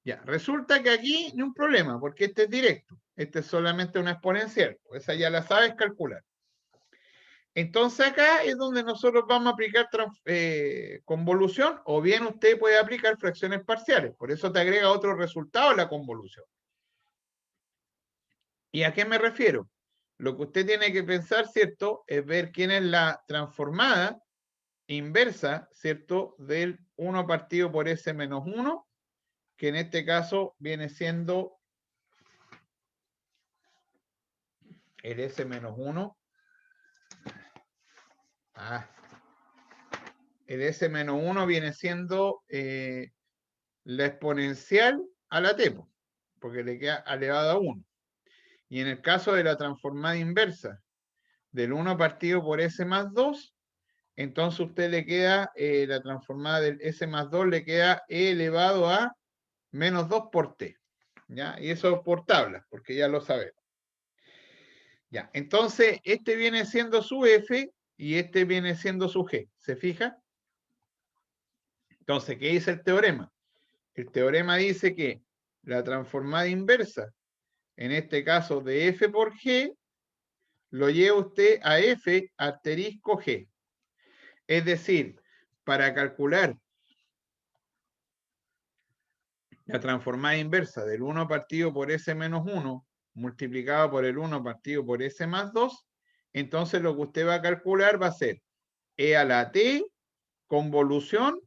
Ya, resulta que aquí ni un problema, porque este es directo. Este es solamente una exponencial. Esa ya la sabes calcular. Entonces acá es donde nosotros vamos a aplicar convolución, o bien usted puede aplicar fracciones parciales. Por eso te agrega otro resultado a la convolución. ¿Y a qué me refiero? Lo que usted tiene que pensar, ¿cierto?, es ver quién es la transformada inversa, ¿cierto?, del 1 partido por S menos 1, que en este caso viene siendo el S menos 1. El S menos 1 viene siendo la exponencial a la T, porque le queda elevado a 1. Y en el caso de la transformada inversa del 1 partido por S más 2, entonces usted le queda, la transformada del S más 2 le queda E elevado a menos 2 por T. ¿Ya? Y eso por tabla, porque ya lo sabemos. Ya, entonces este viene siendo su F y este viene siendo su G. ¿Se fija? Entonces, ¿qué dice el teorema? El teorema dice que la transformada inversa, en este caso de F por G, lo lleva usted a F asterisco G. Es decir, para calcular la transformada inversa del 1 partido por S menos 1 multiplicado por el 1 partido por S más 2, entonces lo que usted va a calcular va a ser E a la T convolución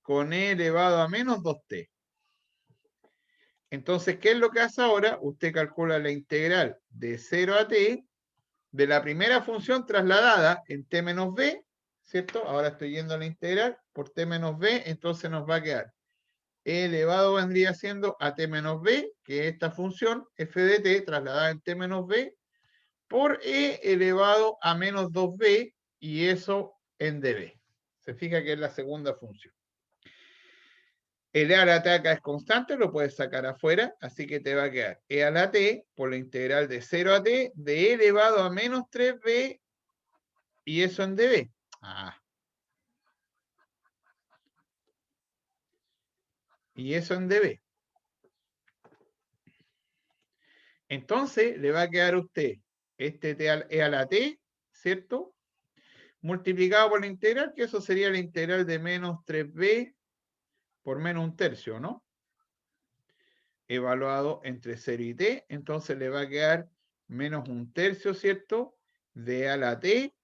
con e elevado a menos 2t. Entonces, ¿qué es lo que hace ahora? Usted calcula la integral de 0 a t de la primera función trasladada en t menos b, ¿cierto? Ahora estoy yendo a la integral por t menos b, entonces nos va a quedar e elevado vendría siendo a t menos b, que es esta función f de t trasladada en t menos b, por e elevado a menos 2b, y eso en db. Se fija que es la segunda función. El e a la t acá es constante, lo puedes sacar afuera, así que te va a quedar e a la t por la integral de 0 a t de e elevado a menos 3b, y eso en db. Y eso en db. Entonces le va a quedar a usted este e a la t, ¿cierto? Multiplicado por la integral, que eso sería la integral de menos 3b por menos un tercio, ¿no? Evaluado entre 0 y t, entonces le va a quedar menos un tercio, ¿cierto? De e a la t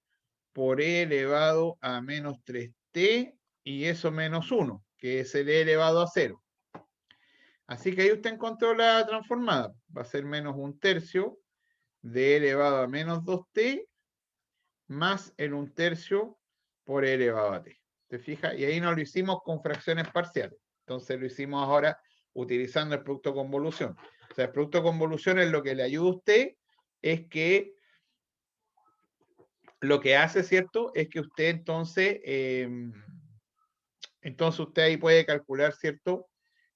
por e elevado a menos 3t, y eso menos 1, que es el e elevado a 0. Así que ahí usted encontró la transformada. Va a ser menos un tercio de e elevado a menos 2t más el un tercio por e elevado a t. ¿Te fijas? Y ahí no lo hicimos con fracciones parciales. Entonces lo hicimos ahora utilizando el producto de convolución. O sea, el producto de convolución es lo que le ayuda a usted, es que lo que hace, ¿cierto? Es que usted entonces, usted ahí puede calcular, ¿cierto?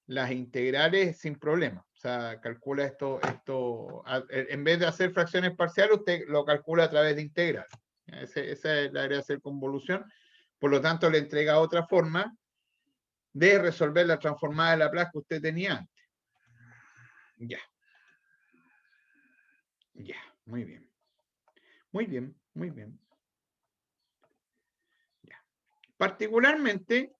Las integrales sin problema. O sea, calcula esto, en vez de hacer fracciones parciales, usted lo calcula a través de integral. Esa es la área de hacer convolución. Por lo tanto, le entrega otra forma de resolver la transformada de Laplace que usted tenía antes. Ya. Ya, muy bien. Muy bien, muy bien. Ya. Particularmente,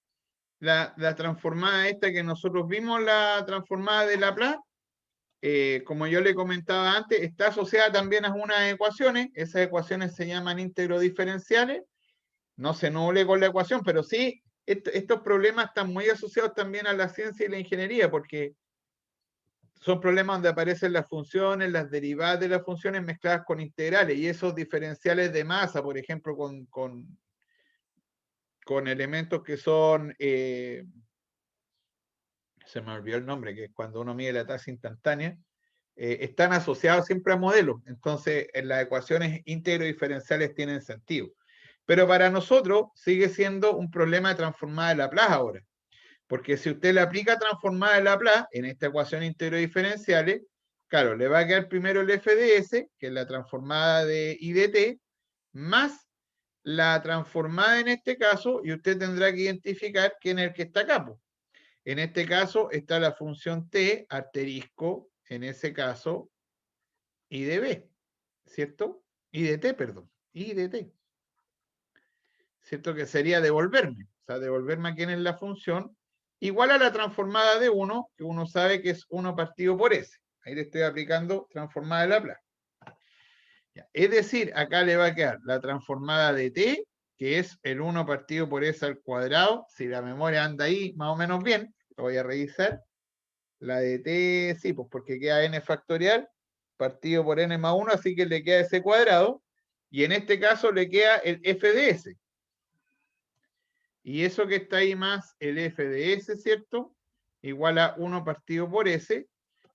la transformada esta que nosotros vimos, la transformada de Laplace, como yo le comentaba antes, está asociada también a unas ecuaciones. Esas ecuaciones se llaman íntegros diferenciales. No se nuble con la ecuación, pero sí, estos problemas están muy asociados también a la ciencia y la ingeniería, porque son problemas donde aparecen las funciones, las derivadas de las funciones mezcladas con integrales, y esos diferenciales de masa, por ejemplo, con elementos que son, se me olvidó el nombre, que es cuando uno mide la tasa instantánea, están asociados siempre a modelos. Entonces, en las ecuaciones íntegros diferenciales tienen sentido. Pero para nosotros sigue siendo un problema de transformada de Laplace ahora. Porque si usted le aplica transformada de Laplace en esta ecuación íntegros diferenciales, claro, le va a quedar primero el f de s, que es la transformada de i de t, más la transformada en este caso, y usted tendrá que identificar quién es el que está acá. En este caso está la función t, asterisco, en ese caso, i de b, ¿cierto? I de t, perdón, i de t. ¿Cierto? Que sería devolverme, o sea, devolverme a quién es la función, igual a la transformada de 1, que uno sabe que es 1 partido por s. Ahí le estoy aplicando transformada de Laplace. Es decir, acá le va a quedar la transformada de t, que es el 1 partido por s al cuadrado. Si la memoria anda ahí más o menos bien, lo voy a revisar. La de t, sí, pues porque queda n factorial partido por n más 1, así que le queda ese cuadrado. Y en este caso le queda el f de s. Y eso que está ahí más el f de s, ¿cierto? Igual a 1 partido por s.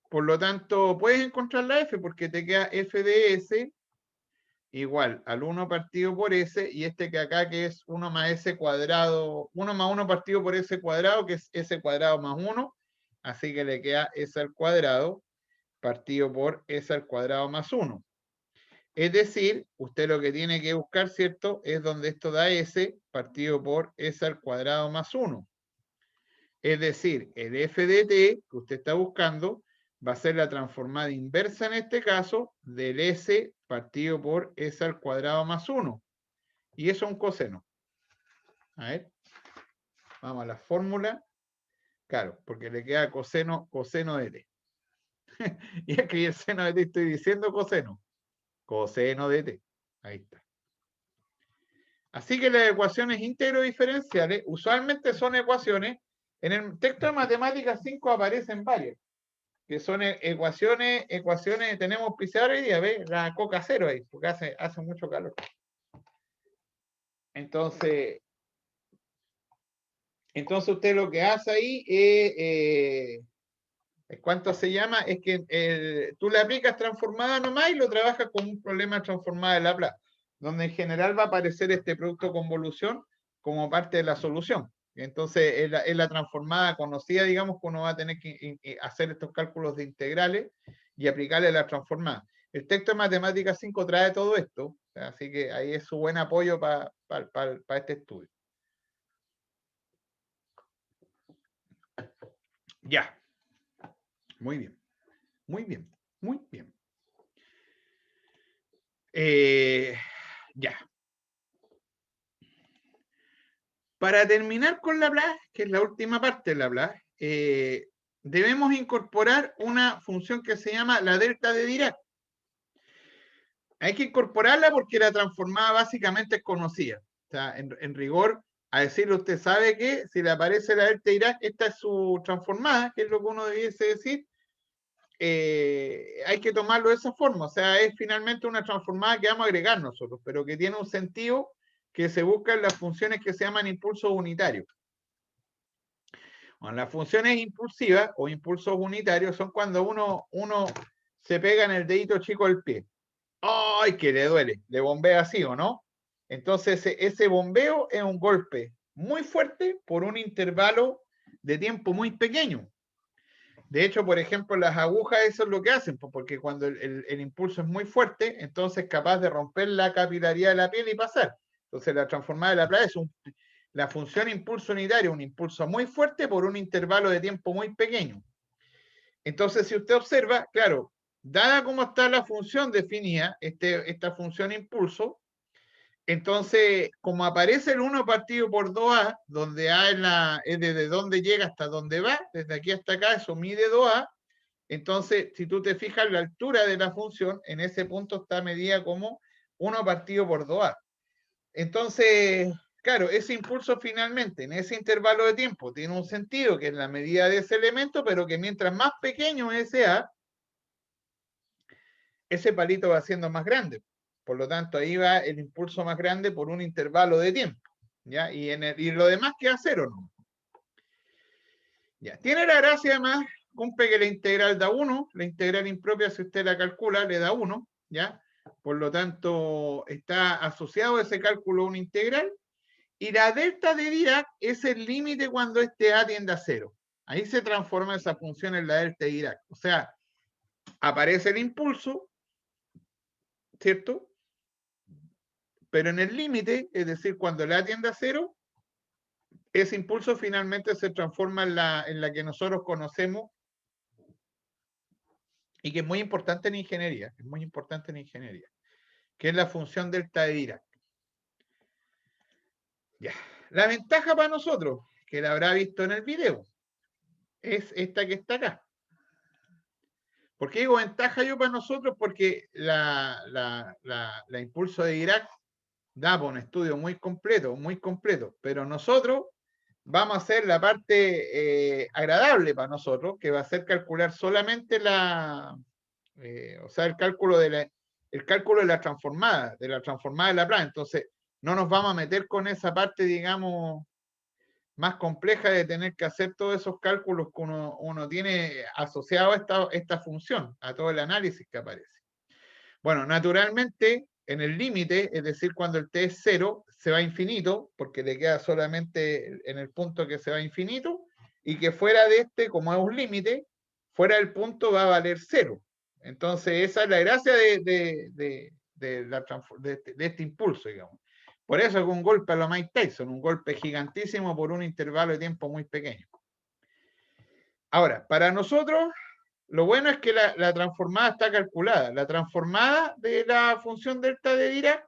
Por lo tanto, puedes encontrar la f porque te queda f de s igual al 1 partido por s, y este que acá que es 1 más s cuadrado, 1 más 1 partido por s cuadrado, que es s cuadrado más 1, así que le queda s al cuadrado partido por s al cuadrado más 1. Es decir, usted lo que tiene que buscar, ¿cierto? Es donde esto da s partido por s al cuadrado más 1. Es decir, el f de t que usted está buscando va a ser la transformada inversa en este caso del s partido por s al cuadrado más 1. Y eso es un coseno. A ver, vamos a la fórmula. Claro, porque le queda coseno de t. Y aquí el seno de t estoy diciendo coseno. Coseno de t. Ahí está. Así que las ecuaciones íntegro diferenciales usualmente son ecuaciones En el texto de Matemáticas 5 aparecen varias, que son ecuaciones, tenemos auspiciador hoy día, ¿ves? La Coca Cero ahí, porque hace mucho calor. Entonces usted lo que hace ahí ¿cuánto se llama? Es que tú le aplicas transformada nomás y lo trabajas con un problema transformada de Laplace, donde en general va a aparecer este producto convolución como parte de la solución. Entonces, es la transformada conocida, digamos, que uno va a tener que hacer estos cálculos de integrales y aplicarle la transformada. El texto de Matemáticas 5 trae todo esto, así que ahí es su buen apoyo para este estudio. Ya. Muy bien. Muy bien. Muy bien. Ya. Para terminar con Laplace, que es la última parte de Laplace, debemos incorporar una función que se llama la delta de Dirac. Hay que incorporarla porque la transformada básicamente es conocida. O sea, en rigor, a decirle usted sabe que si le aparece la delta de Dirac, esta es su transformada, que es lo que uno debiese decir, hay que tomarlo de esa forma. O sea, es finalmente una transformada que vamos a agregar nosotros, pero que tiene un sentido que se busca en las funciones que se llaman impulsos unitarios. Bueno, las funciones impulsivas o impulsos unitarios son cuando uno se pega en el dedito chico del pie. ¡Ay, que le duele! Le bombea así, ¿o no? Entonces, ese bombeo es un golpe muy fuerte por un intervalo de tiempo muy pequeño. De hecho, por ejemplo, las agujas eso es lo que hacen, porque cuando el impulso es muy fuerte, entonces es capaz de romper la capilaridad de la piel y pasar. Entonces, la transformada de Laplace es la función impulso unitario, un impulso muy fuerte por un intervalo de tiempo muy pequeño. Entonces, si usted observa, claro, dada cómo está la función definida, esta función impulso, entonces, como aparece el 1 partido por 2a, donde a es desde donde llega hasta donde va, desde aquí hasta acá, eso mide 2a, entonces, si tú te fijas, la altura de la función en ese punto está medida como 1 partido por 2a. Entonces, claro, ese impulso finalmente en ese intervalo de tiempo tiene un sentido que es la medida de ese elemento, pero que mientras más pequeño es ese A, ese palito va siendo más grande. Por lo tanto, ahí va el impulso más grande por un intervalo de tiempo. ¿Ya? Y lo demás queda cero, ¿no? Ya. Tiene la gracia además, cumple que la integral da 1, la integral impropia, si usted la calcula, le da 1, ¿ya? Por lo tanto, está asociado a ese cálculo a una integral. Y la delta de Dirac es el límite cuando este A tiende a 0. Ahí se transforma esa función en la delta de Dirac. O sea, aparece el impulso, ¿cierto? Pero en el límite, es decir, cuando el A tiende a 0, ese impulso finalmente se transforma en la que nosotros conocemos y que es muy importante en ingeniería, que es la función delta de Dirac. Ya. La ventaja para nosotros, que la habrá visto en el video, es esta que está acá. ¿Por qué digo ventaja yo para nosotros? Porque la impulso de Dirac da por un estudio muy completo, pero nosotros vamos a hacer la parte agradable para nosotros, que va a ser calcular solamente o sea, el cálculo de la transformada, de Laplace. Entonces, no nos vamos a meter con esa parte, digamos, más compleja de tener que hacer todos esos cálculos que uno tiene asociado a esta función, a todo el análisis que aparece. Bueno, naturalmente, en el límite, es decir, cuando el t es 0, se va a infinito, porque le queda solamente en el punto que se va a infinito, y que fuera de este, como es un límite, fuera del punto va a valer 0. Entonces, esa es la gracia de este impulso, digamos. Por eso es un golpe a lo Mike Tyson, un golpe gigantísimo por un intervalo de tiempo muy pequeño. Ahora, para nosotros, lo bueno es que la transformada está calculada. La transformada de la función delta de Dirac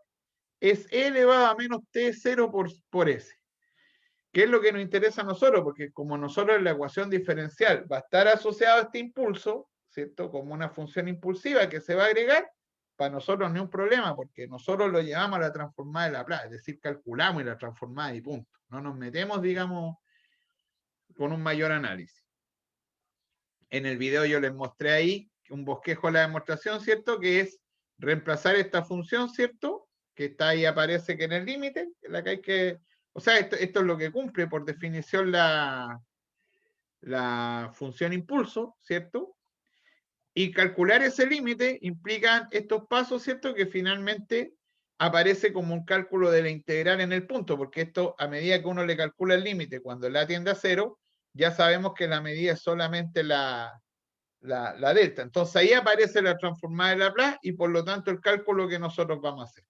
es e elevado a menos t0 por s. ¿Qué es lo que nos interesa a nosotros? Porque como nosotros en la ecuación diferencial va a estar asociado a este impulso, ¿cierto? Como una función impulsiva que se va a agregar, para nosotros no es un problema, porque nosotros lo llevamos a la transformada de Laplace, es decir, calculamos y la transformada y punto. No nos metemos, digamos, con un mayor análisis. En el video yo les mostré ahí un bosquejo de la demostración, ¿cierto? Que es reemplazar esta función, ¿cierto? Que está ahí, aparece que en el límite, la que hay que... O sea, esto es lo que cumple por definición la función impulso, ¿cierto? Y calcular ese límite implica estos pasos, ¿cierto? Que finalmente aparece como un cálculo de la integral en el punto, porque esto, a medida que uno le calcula el límite, cuando la tiende a cero, ya sabemos que la medida es solamente la delta. Entonces ahí aparece la transformada de Laplace y por lo tanto el cálculo que nosotros vamos a hacer.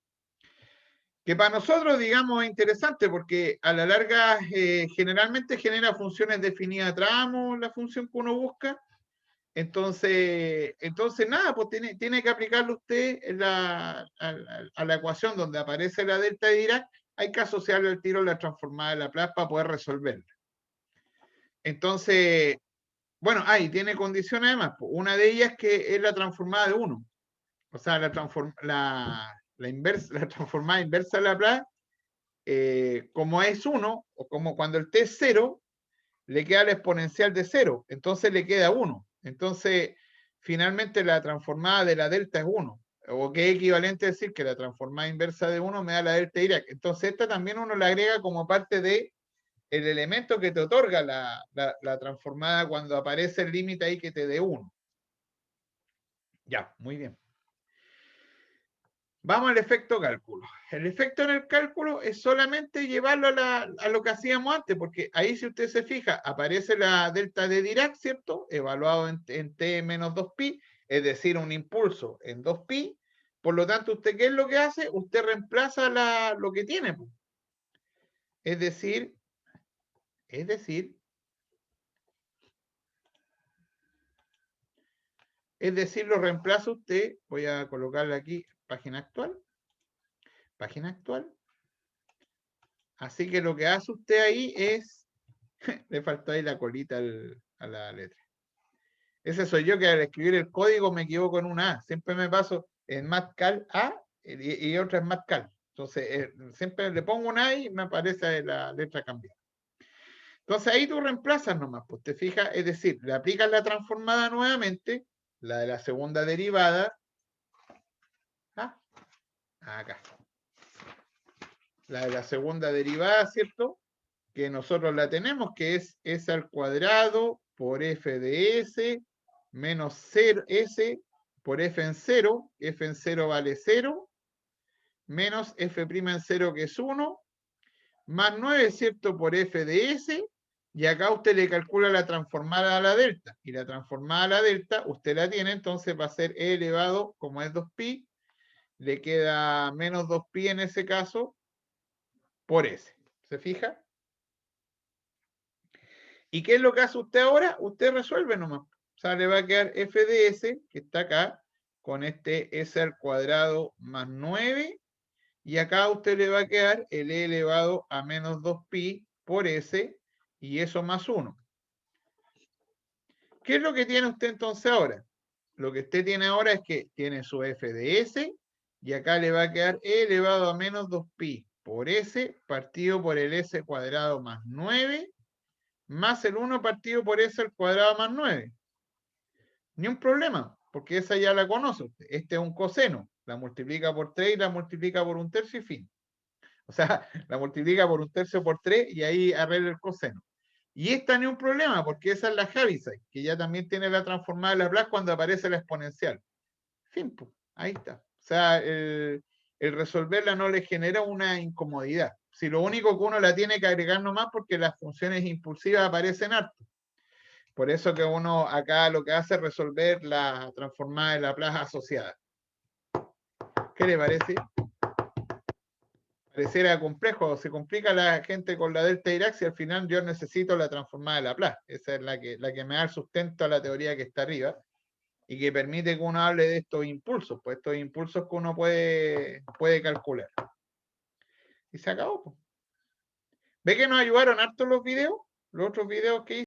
Que para nosotros, digamos, es interesante porque a la larga generalmente genera funciones definidas a tramos, la función que uno busca. Entonces nada, pues tiene que aplicarlo usted a la ecuación donde aparece la delta de Dirac, hay que asociarle al tiro la transformada de Laplace para poder resolverla. Entonces, bueno, ahí tiene condiciones además. Una de ellas que es la transformada de 1. O sea, la transformada inversa de Laplace, como es 1, o como cuando el t es 0, le queda la exponencial de 0, entonces le queda 1. Entonces, finalmente la transformada de la delta es 1, o que es equivalente a decir que la transformada inversa de 1 me da la delta Dirac. Entonces, esta también uno la agrega como parte de el elemento que te otorga la transformada cuando aparece el límite ahí que te dé 1. Ya, muy bien. Vamos al efecto cálculo. El efecto en el cálculo es solamente llevarlo a lo que hacíamos antes, porque ahí si usted se fija, aparece la delta de Dirac, ¿cierto? Evaluado en t menos 2pi, es decir, un impulso en 2pi. Por lo tanto, ¿usted qué es lo que hace? Usted reemplaza lo que tiene. Pues. Es decir, lo reemplaza usted, voy a colocarle aquí, página actual. Así que lo que hace usted ahí es, le faltó ahí la colita a la letra. Ese soy yo que al escribir el código me equivoco en una A. Siempre me paso en MatCal A y otra en MatCal. Entonces, siempre le pongo una A y me aparece la letra cambiada. Entonces ahí tú reemplazas nomás, pues te fijas, es decir, le aplicas la transformada nuevamente, la de la segunda derivada, acá. La de la segunda derivada, ¿cierto? Que nosotros la tenemos, que es S al cuadrado por F de S menos 0, S por F en 0, F en 0 vale 0, menos F' en 0 que es 1, más 9, ¿cierto? Por F de S, y acá usted le calcula la transformada a la delta, y la transformada a la delta usted la tiene, entonces va a ser E elevado, como es 2pi, le queda menos 2pi en ese caso, por S. ¿Se fija? ¿Y qué es lo que hace usted ahora? Usted resuelve nomás. O sea, le va a quedar f de s, que está acá, con este s al cuadrado más 9, y acá a usted le va a quedar el e elevado a menos 2pi por s, y eso más 1. ¿Qué es lo que tiene usted entonces ahora? Lo que usted tiene ahora es que tiene su f de s, y acá le va a quedar e elevado a menos 2pi por s, partido por el s cuadrado más 9, más el 1 partido por s al cuadrado más 9. Ni un problema, porque esa ya la conoce usted. Este es un coseno. La multiplica por 3 y la multiplica por 1/3 y fin. O sea, la multiplica por 1/3 por 3 y ahí arregla el coseno. Y esta ni un problema, porque esa es la Heaviside, que ya también tiene la transformada de Laplace cuando aparece la exponencial. Fin, pues, ahí está. O sea, el resolverla no le genera una incomodidad. Si lo único que uno la tiene que agregar nomás porque las funciones impulsivas aparecen harto. Por eso que uno acá lo que hace es resolver la transformada de Laplace asociada. ¿Qué le parece? Pareciera complejo, se complica la gente con la delta Dirac si al final yo necesito la transformada de Laplace. Esa es la que me da el sustento a la teoría que está arriba y que permite que uno hable de estos impulsos, pues estos impulsos que uno puede calcular. Y se acabó. ¿Ve que nos ayudaron harto los videos? Los otros videos que hice.